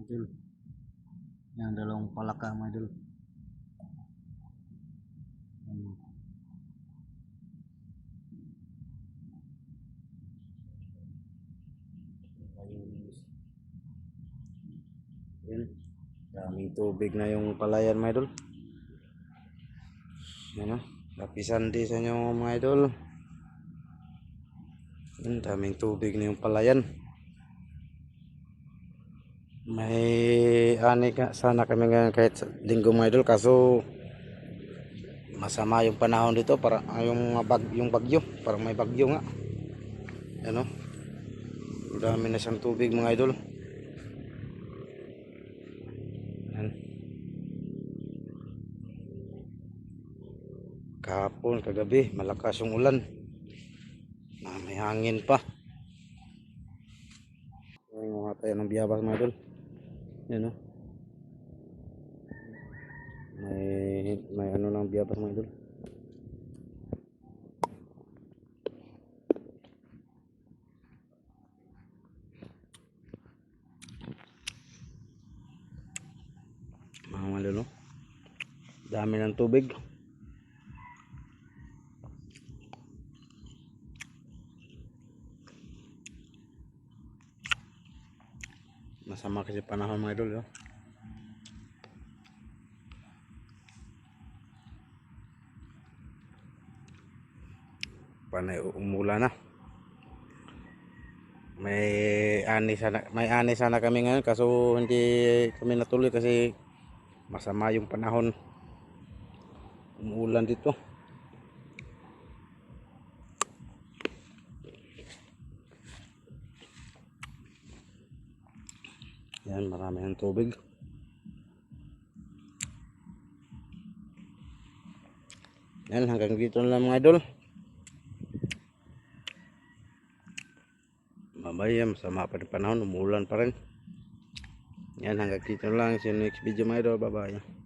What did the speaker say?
idol. Yang dalawang palaka mga idol. Yan. Daming tubig na yung palayan mga idol. Yan o. Lapisan din sa inyo mga idol. Yan, daming tubig na yung palayan. May ani ka sana kami ngayon kahit linggo mga idol, kaso masama yung panahon dito para yung bagyo, parang may bagyo nga. Ano? Dami na siyang tubig mga idol. Yan. Kahapon, kagabi, malakas yung ulan. May hangin pa. Yung mga tayo ng biyabas mga idol. Yan o. May ano ng biyabas mga idol. Mga idol o. Dami ng tubig. Masama kasi panahon mga idol, oh. Panay umula na. May ani sana kami ngayon, kaso hindi kami natuloy kasi masama yung panahon. Umuulan dito. Yan, marami ng tubig. Yan, hanggang dito na lang mga idol. Mamaya masama pa rin panahon, umuulan pa rin. Yan, hanggang dito na lang. See you next video mga idol. Bye bye.